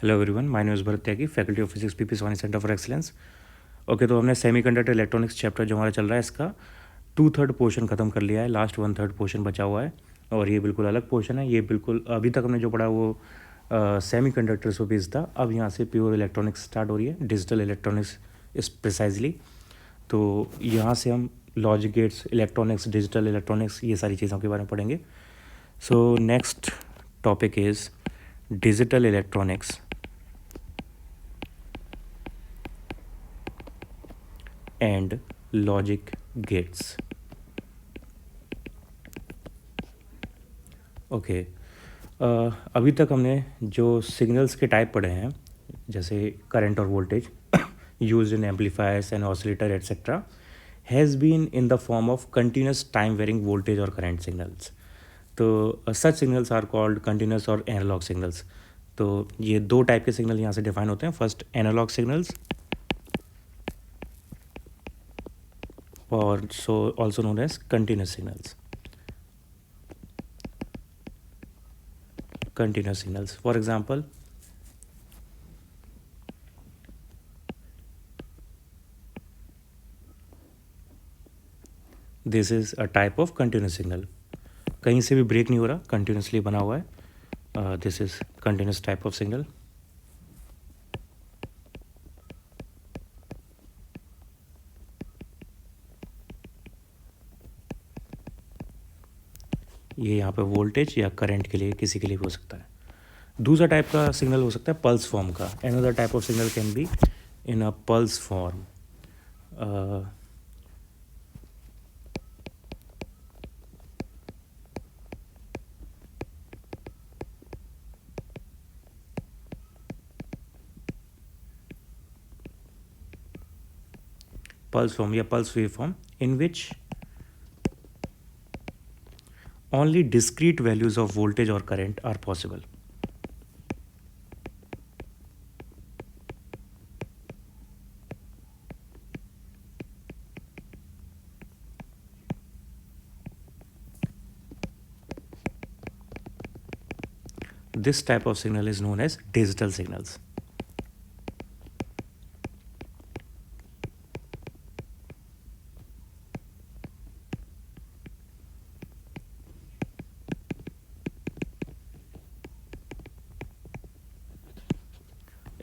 Hello everyone, my name is Bharat Tyagi, faculty of physics PP Swami centre for excellence. Okay, तो हमने semiconductor electronics chapter जो हमारा चल रहा है इसका 2/3 पोर्शन ख़त्म कर लिया है। लास्ट 1/3 पोर्शन बचा हुआ है और ये बिल्कुल अलग पोर्शन है। ये बिल्कुल अभी तक हमने जो पढ़ा वो सेमीकंडक्टर्स पे बेस्ड था। अब यहाँ से प्योर इलेक्ट्रॉनिक्स स्टार्ट हो रही है, डिजिटल इलेक्ट्रॉनिक्स इस प्रिसाइजली। तो यहाँ से हम logic gates, electronics, digital electronics, ये सारी चीज़ों के बारे में पढ़ेंगे। So next topic is digital electronics and logic gates. Okay, अभी तक हमने जो सिग्नल्स के टाइप पढ़े हैं, जैसे करंट और voltage used in amplifiers and oscillator etcetera, has been in the form of continuous time varying voltage और करंट सिग्नल्स। तो such signals are called continuous और एनालॉग सिग्नल्स। तो ये दो टाइप के सिग्नल यहाँ से डिफाइन होते हैं। फर्स्ट एनालॉग सिग्नल्स, और so also known as continuous signals. Continuous signals, for example, this is a type of continuous signal. कहीं से भी ब्रेक नहीं हो रहा, कंटिन्यूसली बना हुआ है। This is continuous type of signal. ये यहाँ पे वोल्टेज या करंट के लिए, किसी के लिए भी हो सकता है। दूसरा टाइप का सिग्नल हो सकता है पल्स फॉर्म का। Another type of signal can be in a pulse form. Pulse form या pulse wave form in which only discrete values of voltage or current are possible. This type of signal is known as digital signals.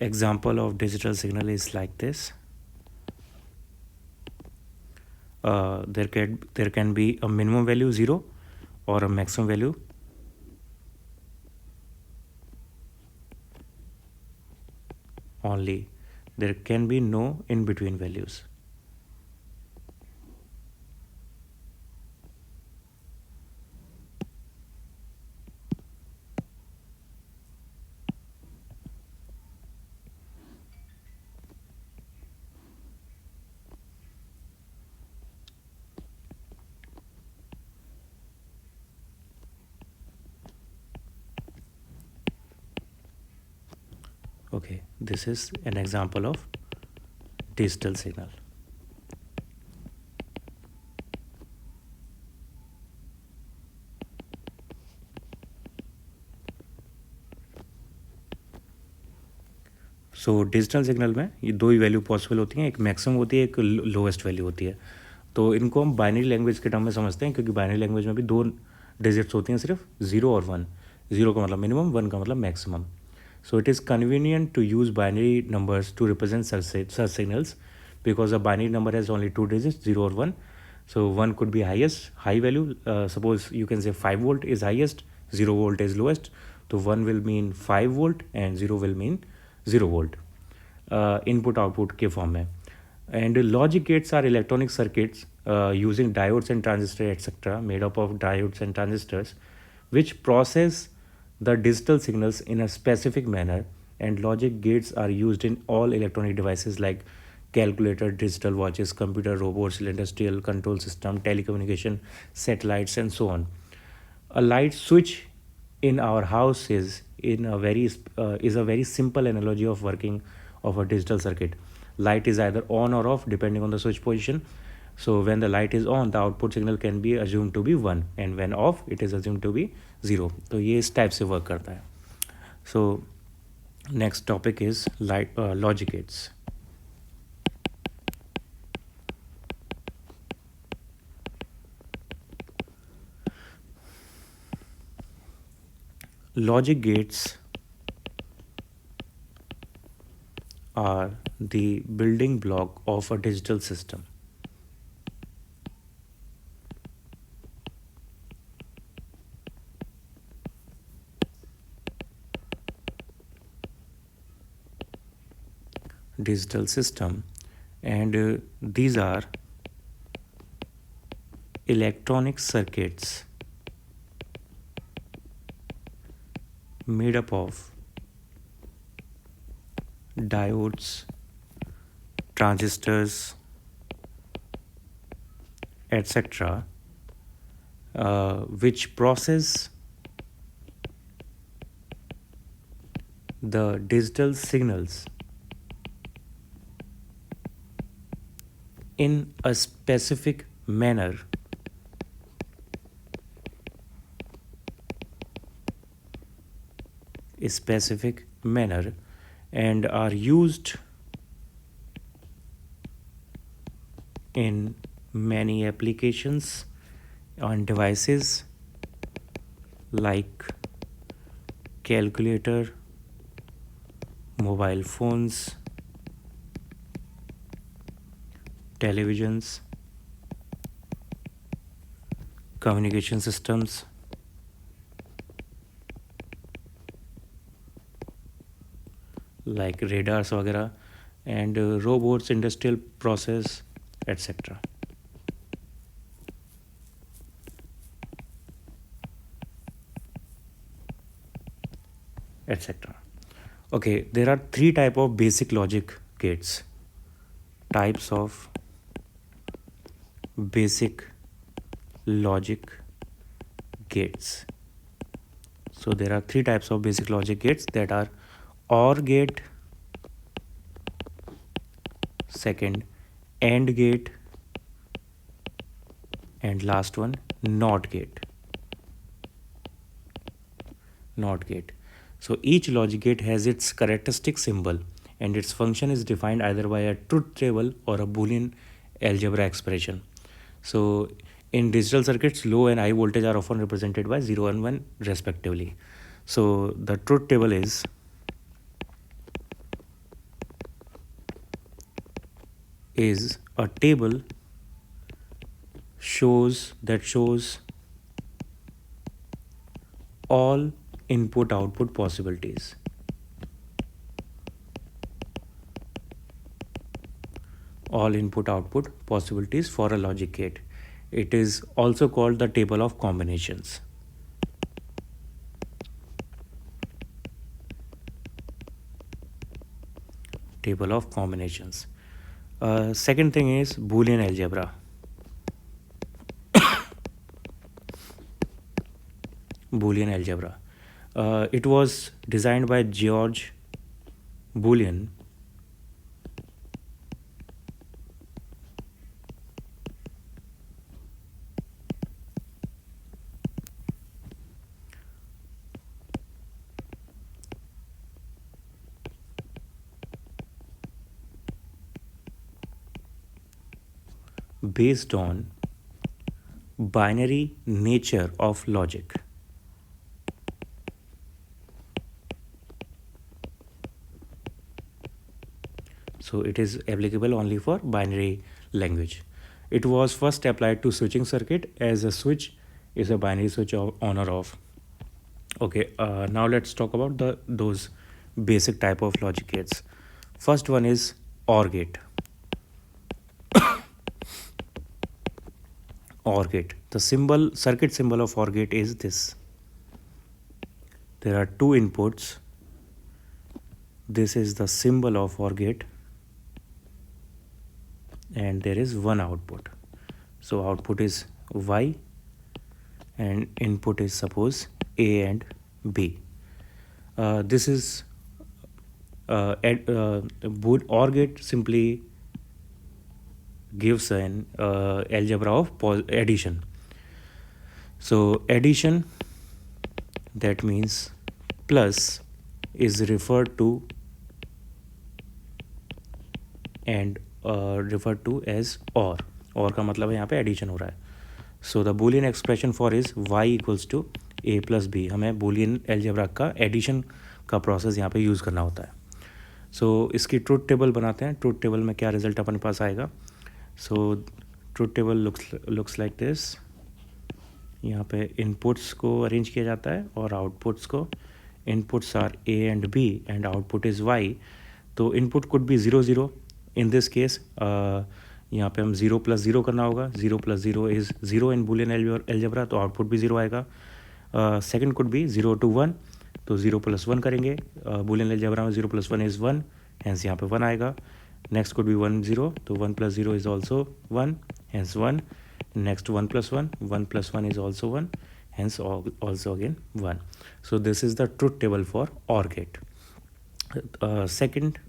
Example of digital signal is like this. There can be a minimum value 0 or a maximum value. Only there can be no in between values. Okay, this is an example of digital signal. So digital signal में ये दो ही value possible होती हैं, एक maximum होती है, एक lowest value होती है। तो इनको हम बाइनरी लैंग्वेज के टर्म में समझते हैं, क्योंकि बाइनरी लैंग्वेज में भी दो डिजिट्स होती हैं, सिर्फ 0 और 1। 0 का मतलब मिनिमम, 1 का मतलब maximum. So it is convenient to use binary numbers to represent such signals, because a binary number has only two digits, 0 or 1. So 1 could be highest, high value. Suppose you can say 5 volt is highest, 0 volt is lowest. So 1 will mean 5 volt and 0 will mean 0 volt. Input output के form में. And logic gates are electronic circuits using diodes and transistors etc. made up of diodes and transistors, which process the digital signals in a specific manner. And logic gates are used in all electronic devices like calculator, digital watches, computer, robots, industrial control system, telecommunication, satellites, and so on. A light switch in our house is a very simple analogy of working of a digital circuit. Light is either on or off depending on the switch position. So when the light is on, the output signal can be assumed to be 1, and when off, it is assumed to be 0. तो ये इस type से work करता है. So Next topic is logic gates. Logic gates are the building block of a digital system. Digital system, and these are electronic circuits made up of diodes, transistors, etc., which process the digital signals in a specific manner and are used in many applications on devices like calculator, mobile phones, televisions, communication systems, like radars वगैरह, and robots, industrial process, etc. etc. Okay, there are three type of basic logic gates. Types of basic logic gates. So there are three types of basic logic gates, that are OR gate, second AND gate, and last one NOT gate. So each logic gate has its characteristic symbol, and its function is defined either by a truth table or a Boolean algebra expression. So in digital circuits, low and high voltage are often represented by 0 and 1 respectively. So the truth table is a table that shows all input output possibilities. All input output possibilities for a logic gate. It is also called the table of combinations. Table of combinations. Second thing is Boolean algebra. Boolean algebra. It was designed by George Boolean. Based on binary nature of logic. So it is applicable only for binary language. It was first applied to switching circuit, as a switch is a binary switch on or off. Okay, now let's talk about those basic type of logic gates. First one is OR gate. OR gate. The circuit symbol of OR gate is this. There are two inputs. This is the symbol of OR gate, and there is one output. So output is Y, and input is suppose A and B. This is OR gate simply gives an algebra of addition. So addition, that means plus is referred to and refer to as OR का मतलब है यहाँ पे addition हो रहा है. So the Boolean expression for is Y equals to A plus B. हमें Boolean algebra का एडिशन का प्रोसेस यहाँ पे यूज़ करना होता है. सो इसकी ट्रुथ टेबल बनाते हैं. ट्रुथ टेबल में क्या रिजल्ट अपने पास आएगा. So truth table looks like this. यहाँ पे इनपुट्स को अरेंज किया जाता है और आउटपुट्स को. Inputs are A and B and output is Y. तो input could be 0 0. In this case यहाँ पे हम 0 + 0 करना होगा. 0 + 0 इज़ 0 इन बूलियन एल्जेब्रा, तो आउटपुट भी 0 आएगा. सेकंड कुड बी 0 to 1, तो 0 + 1 करेंगे. बूलियन एल्जेब्रा में 0 + 1 इज़ 1, हेंस यहाँ पे 1 आएगा. नेक्स्ट कुड बी 1 0, तो 1 + 0 is also 1, hence 1. Next 1 + 1, 1 + 1 is also 1, hence also again 1. So this is the truth table for OR gate. Second,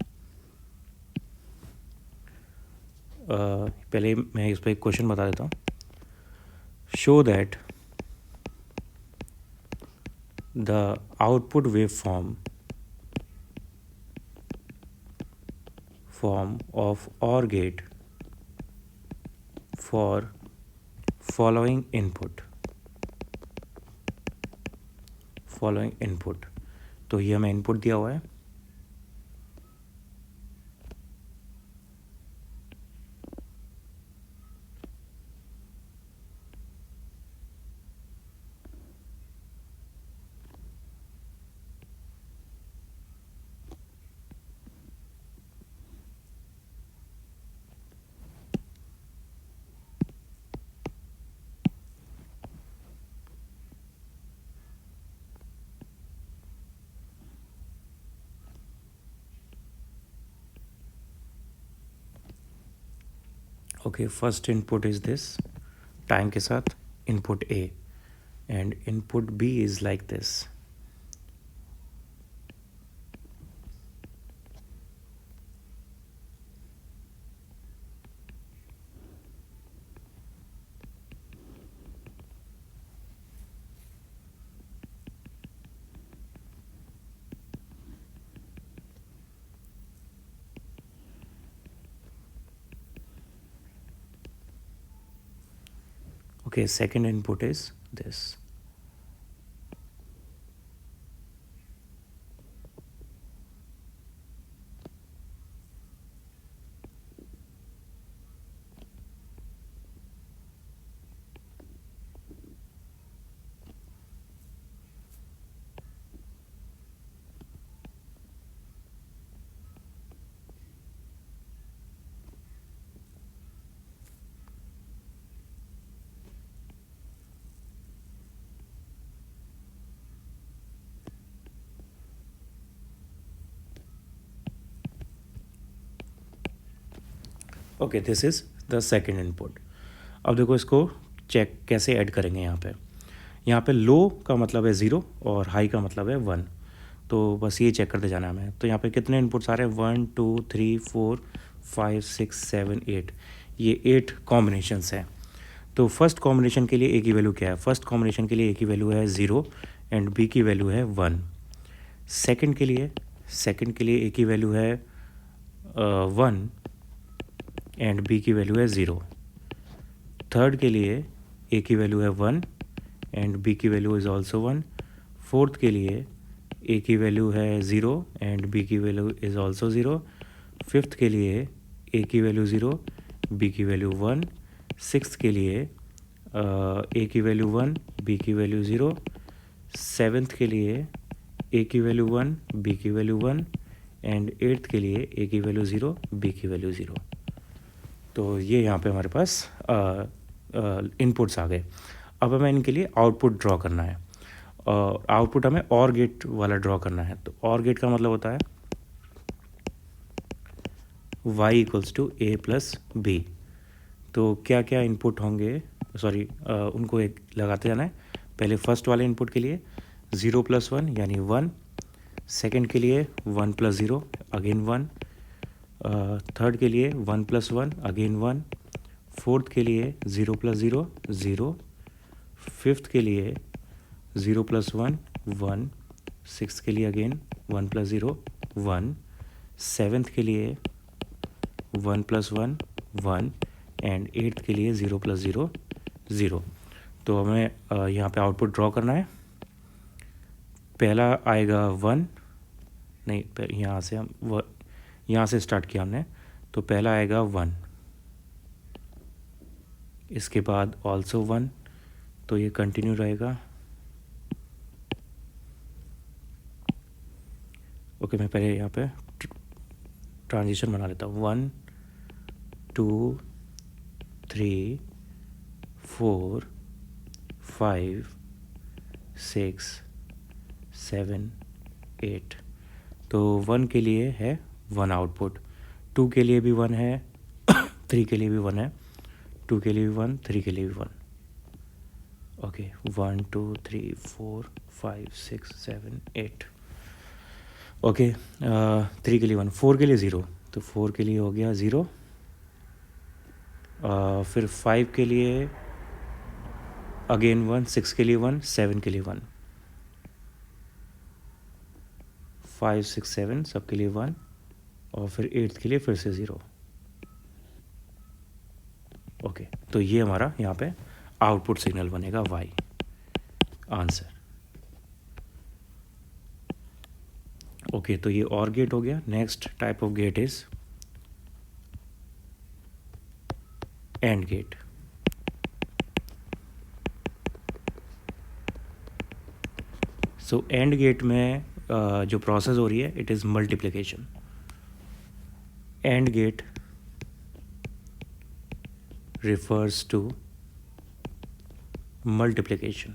पहले मैं इस पर एक क्वेश्चन बता देता हूँ. Show that the output waveform of OR gate for following input. तो ये हमें इनपुट दिया हुआ है. Okay, first input is this time के साथ input A and input B is like this. Okay, second input is this. Okay, this is the second input. अब देखो इसको चेक कैसे ऐड करेंगे. यहाँ पे लो का मतलब है 0 और हाई का मतलब है 1. तो बस ये चेक करते जाना है हमें. तो यहाँ पे कितने इनपुट्स आ रहे हैं. 1 2 3 4 5 6 7 8. ये 8 कॉम्बिनेशंस हैं. तो फर्स्ट कॉम्बिनेशन के लिए ए की वैल्यू क्या है. फर्स्ट कॉम्बिनेशन के लिए ए की वैल्यू है 0 एंड बी की वैल्यू है 1. सेकंड के लिए ए की वैल्यू है 1 एंड बी की वैल्यू है 0. थर्ड के लिए ए की वैल्यू है 1 एंड बी की वैल्यू इज़ ऑल्सो 1. फोर्थ के लिए ए की वैल्यू है 0 एंड बी की वैल्यू इज़ ऑल्सो 0. फिफ्थ के लिए ए की वैल्यू 0, बी की वैल्यू 1. सिक्स्थ के लिए ए की वैल्यू 1, बी की वैल्यू 0. सेवेंथ के लिए ए की वैल्यू 1, बी की वैल्यू 1 एंड एट्थ के लिए ए की वैल्यू 0, बी की वैल्यू 0. तो ये यहाँ पे हमारे पास इनपुट्स आ गए. अब हमें इनके लिए आउटपुट ड्रॉ करना है. आउटपुट हमें और गेट वाला ड्रॉ करना है. तो और गेट का मतलब होता है y equals to A plus B. तो क्या क्या इनपुट होंगे, उनको एक लगाते जाना है. पहले फर्स्ट वाले इनपुट के लिए 0 + 1 यानी 1. सेकंड के लिए 1 + 0 अगेन 1. थर्ड के लिए 1 + 1 अगेन 1. फोर्थ के लिए 0 + 0 0. फिफ्थ के लिए 0 + 1 1. सिक्स के लिए अगेन 1 + 0 1, सेवन्थ के लिए 1 + 1 1 एंड एट्थ के लिए 0 + 0 0। तो हमें यहाँ पे आउटपुट ड्रॉ करना है। पहला आएगा 1, नहीं यहाँ से स्टार्ट किया हमने, तो पहला आएगा 1, इसके बाद ऑल्सो 1, तो ये कंटिन्यू रहेगा। ओके, मैं पहले यहाँ पे ट्रांजिशन बना लेता हूँ। 1 2 3 4 5 6 7 8। तो 1 के लिए है 1 आउटपुट, 2 के लिए भी 1 है, 3 के लिए भी 1 है, 2 के लिए भी 1, 3 के लिए भी 1। ओके, 1 2 3 4 5 6 7 8। ओके, 3 के लिए 1, 4 के लिए 0, तो 4 के लिए हो गया 0। फिर 5 के लिए अगेन 1, 6 के लिए 1, 7 के लिए 1, 5 6 7 सबके लिए 1, और फिर 8 के लिए फिर से 0। ओके, तो ये हमारा यहाँ पे आउटपुट सिग्नल बनेगा y आंसर। ओके, तो ये और गेट हो गया। Next type of gate is AND gate. So AND gate में जो प्रोसेस हो रही है it is multiplication. AND gate refers to multiplication.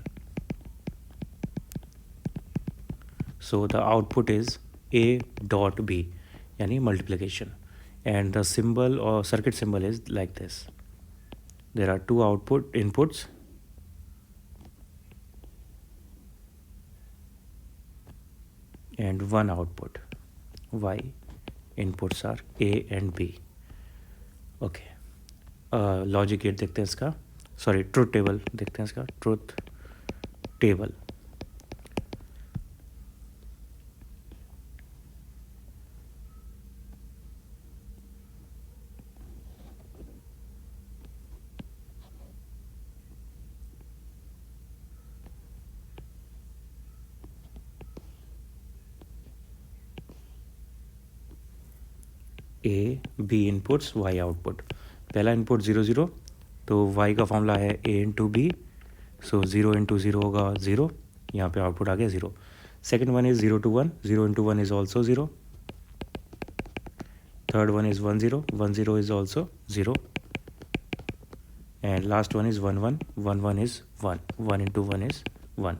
So the output is A dot B, यानी multiplication, and the symbol or circuit symbol is like this. There are two inputs and one output. Y inputs are A and B. Okay. Logic gate देखते हैं इसका, sorry truth table देखते हैं इसका। Truth table, A B inputs Y output. पहला input 0 0, तो y का formula है a into B, so 0 into 0 होगा 0, यहाँ पे आउटपुट आ गया 0। Second one is 0 to 1, 0 into 1 is also 0। Third one is 1 0, 1 0 is also 0, and last one is 1 1, 1 1 is 1, 1 into 1 is 1।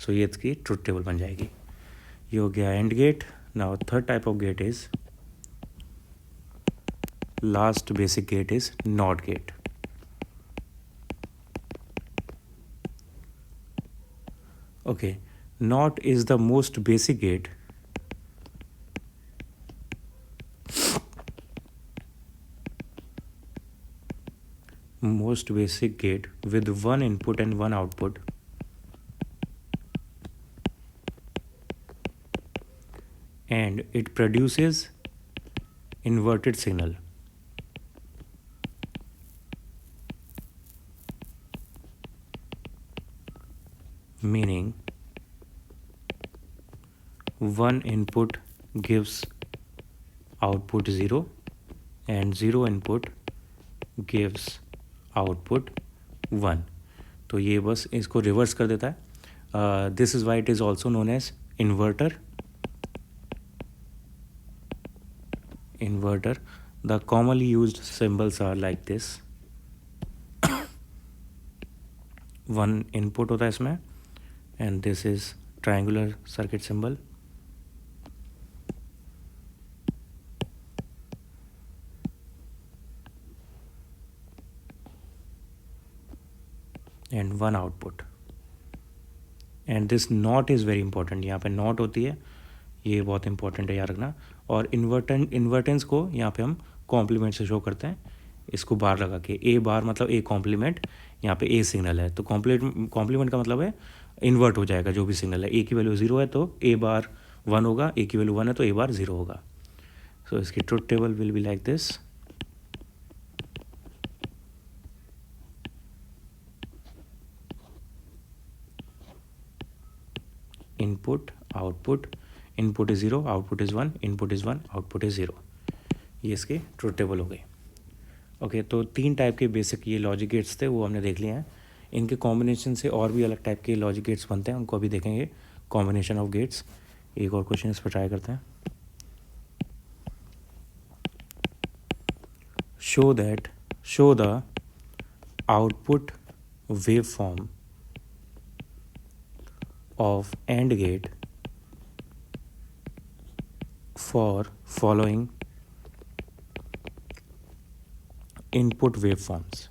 So ये इसकी ट्रुथ टेबल बन जाएगी। ये हो गया AND gate. Now third type of gate is, last basic gate is NOT gate. Okay, NOT is the most basic gate. Most basic gate with one input and one output. And it produces inverted signal. Meaning one input gives output 0 and 0 input gives output 1। तो ये बस इसको reverse कर देता है। This is why it is also known as inverter. Inverter, the commonly used symbols are like this. One input होता है इसमें, and this is triangular circuit symbol, and one output, and this NOT is very important। यहाँ पे NOT होती है, ये बहुत important है याद रखना। और इन्वर्टेंस को यहाँ पे हम कॉम्प्लीमेंट से शो करते हैं। इसको बार लगा के, ए बार मतलब ए कॉम्प्लीमेंट, यहाँ पे ए सिग्नल है तो कॉम्प्लीमेंट का मतलब है इन्वर्ट हो जाएगा जो भी सिग्नल है। ए की वैल्यू 0 है तो ए बार 1 होगा, ए की वैल्यू 1 है तो ए बार 0 होगा। सो इसकी truth table will be like this. Input output, input is 0, output is 1, input is 1, output is 0। ये इसके ट्रुथ टेबल हो गई। ओके, तो 3 टाइप के बेसिक ये लॉजिक गेट्स थे, वो हमने देख लिए हैं। इनके कॉम्बिनेशन से और भी अलग टाइप के लॉजिक गेट्स बनते हैं, उनको अभी देखेंगे, कॉम्बिनेशन ऑफ गेट्स। एक और क्वेश्चन इस पर ट्राई करते हैं। Show the output wave form of AND gate for following input waveforms.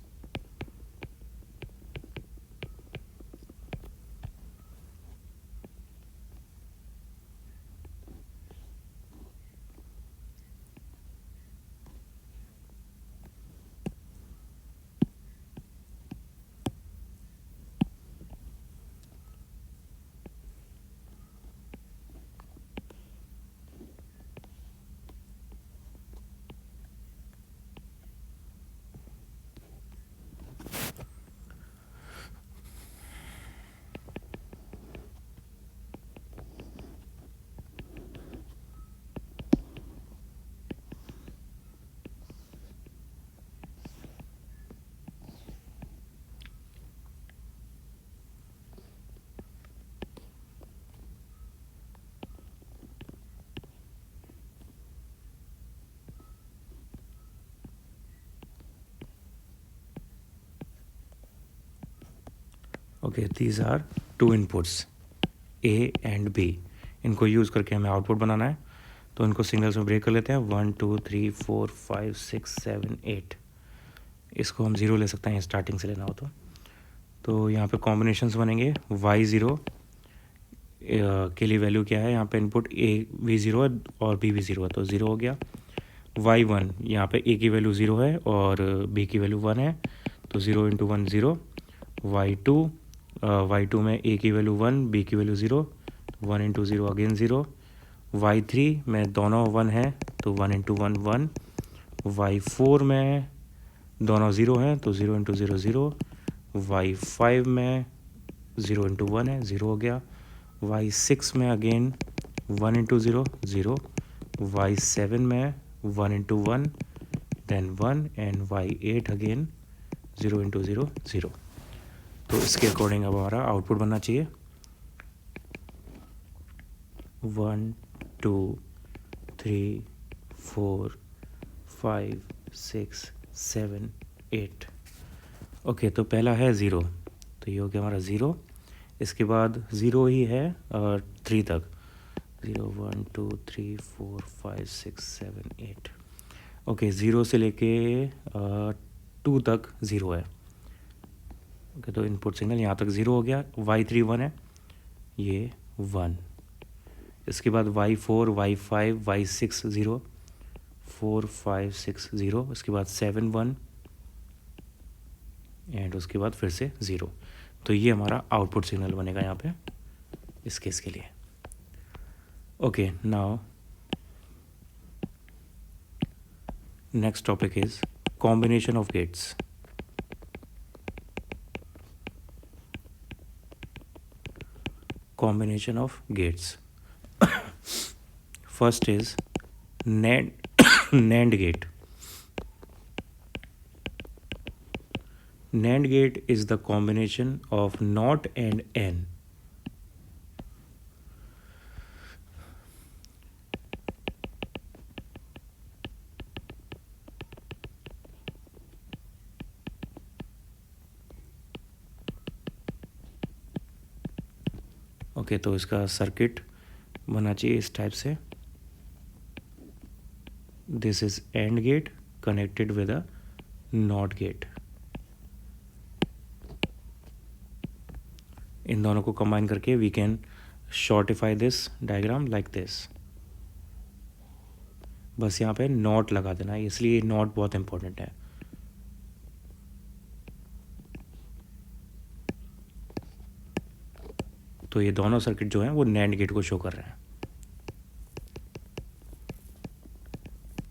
Okay, these are two inputs A and B. इनको यूज़ करके हमें आउटपुट बनाना है, तो इनको सिग्नल्स में ब्रेक कर लेते हैं। 1 2 3 4 5 6 7 8। इसको हम 0 ले सकते हैं स्टार्टिंग से लेना हो तो यहाँ पे कॉम्बिनेशंस बनेंगे। y0 के लिए वैल्यू क्या है, यहाँ पे इनपुट a v0 है और b v0 है तो 0 हो गया। y1 यहाँ पे a की वैल्यू 0 है और b की वैल्यू 1 है तो 0 इंटू 1 0। y2 में a की वैल्यू 1, b की वैल्यू 0, 1 इंटू 0 अगेन 0। y3 में दोनों 1 है तो 1 इंटू 1 1। y4 में दोनों 0 हैं तो 0 इंटू 0 0। y5 में 0 इंटू 1 है, 0 हो गया। y6 में अगेन 1 इंटू 0 0। y7 में 1 into 1 then 1 and y8 again 0 into 0 0। तो इसके अकॉर्डिंग अब हमारा आउटपुट बनना चाहिए 1 2 3 4 5 6 7 8। ओके, तो पहला है 0, तो ये हो गया हमारा 0। इसके बाद 0 ही है 3 तक, 0 1 2 3 4 5 6 7 8। ओके, 0 से लेके 2 तक 0 है। ओके, तो इनपुट सिग्नल यहाँ तक 0 हो गया। y3 1 है, ये 1। इसके बाद y4 y5 y6 0, 4 5 6 0। इसके बाद 7 1 एंड उसके बाद फिर से 0। तो ये हमारा आउटपुट सिग्नल बनेगा यहाँ पे इस केस के लिए। Okay, now next topic is combination of gates. Combination of gates. First is NAND gate. NAND gate is the combination of NOT and N. Okay, तो इसका सर्किट बनना चाहिए इस टाइप से। This is AND gate connected with a NOT gate. इन दोनों को combine करके we can shortify this diagram like this. बस यहाँ पे नॉट लगा देना है, इसलिए नॉट बहुत इंपॉर्टेंट है। तो ये दोनों सर्किट जो हैं वो नैंड गेट को शो कर रहे हैं।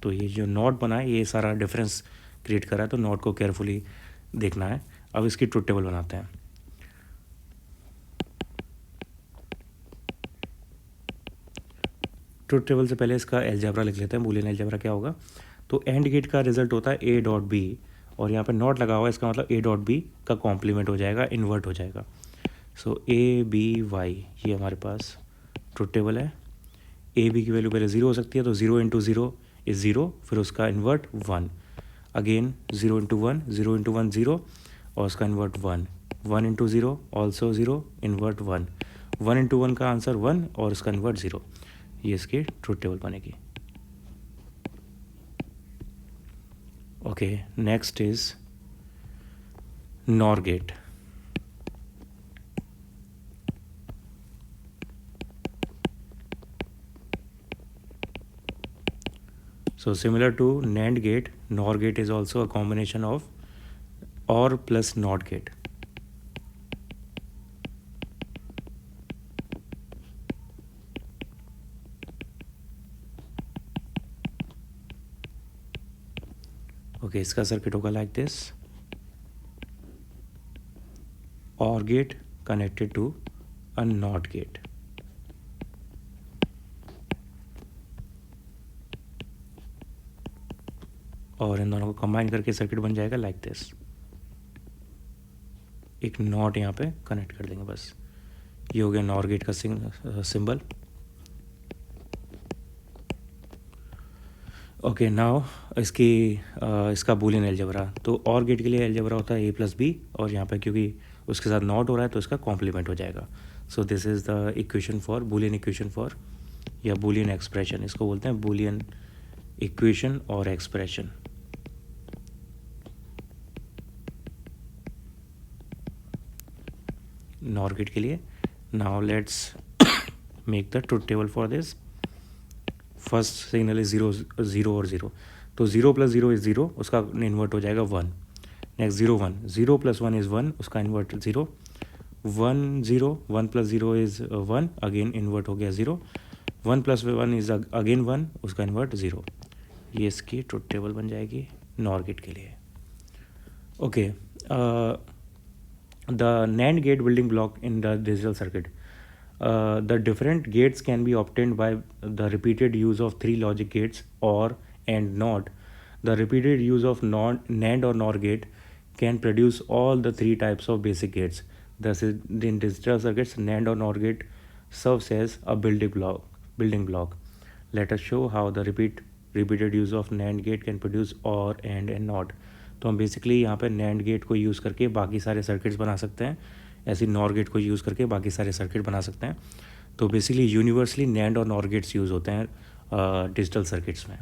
तो ये जो नॉट बना है ये सारा डिफरेंस क्रिएट कर रहा है, तो नॉट को केयरफुली देखना है। अब इसकी ट्रुथ टेबल बनाते हैं। ट्रुथ टेबल से पहले इसका अलजेब्रा लिख लेते हैं, बूलियन अलजेब्रा क्या होगा। तो एंड गेट का रिजल्ट होता है ए डॉट बी, और यहाँ पे नॉट लगा हुआ है, इसका मतलब ए डॉट बी का कॉम्प्लीमेंट हो जाएगा, इन्वर्ट हो जाएगा। सो ए बी वाई ये हमारे पास ट्रुथ टेबल है। ए बी की वैल्यू पहले ज़ीरो हो सकती है, तो 0 इंटू ज़ीरो इज़ ज़ीरो, फिर उसका invert 1, again 0 into 1, 0 into 1 zero, और उसका invert 1, 1 into zero also zero, invert 1, 1 into 1 का आंसर 1 और इसका इन्वर्ट 0। ये इसकी ट्रुथ टेबल बनेगी। Okay, next is nor gate. So similar to NAND gate, NOR gate is also a combination of OR plus NOT gate. Okay, इसका circuit होगा like this. OR gate connected to a NOT gate. और इन दोनों को combine करके circuit बन जाएगा like this. एक not यहाँ पे कनेक्ट कर देंगे बस। ये हो गया नॉर गेट का सिंबल। ओके, नाउ इसका बूलियन अलजेब्रा। तो और गेट के लिए अलजेब्रा होता है ए प्लस बी, और यहाँ पे क्योंकि उसके साथ नॉट हो रहा है तो इसका कॉम्प्लीमेंट हो जाएगा। So this is the equation for Boolean equation for, या बूलियन एक्सप्रेशन, इसको बोलते हैं बूलियन इक्वेशन और एक्सप्रेशन। नॉर गेट के लिए। Now let's make the truth table for this. First signal is zero, zero और ज़ीरो, तो 0 प्लस 0 इज़ 0, उसका इन्वर्ट हो जाएगा 1। नेक्स्ट 0 1, 0 प्लस 1 इज़ 1, उसका invert 0, 1 0, 1 plus 0 is 1, again invert हो गया 0, 1 प्लस 1 इज़ अगेन 1, उसका इन्वर्ट 0। ये इसकी ट्रुथ टेबल बन जाएगी नॉर गेट के लिए। Okay, the NAND gate building block in the digital circuit. The different gates can be obtained by the repeated use of 3 logic gates OR and NOT. The repeated use of NAND or NOR gate can produce all the 3 types of basic gates. Thus, in digital circuits, NAND or NOR gate serves as a building block. Let us show how the repeated use of NAND gate can produce OR and NOT. तो हम basically यहाँ पे NAND gate को use करके बाकी सारे circuits बना सकते हैं, ऐसे नॉर गेट को यूज़ करके बाकी सारे सर्किट बना सकते हैं। तो बेसिकली यूनिवर्सली नैंड और नॉर गेट्स यूज़ होते हैं डिजिटल सर्किट्स में।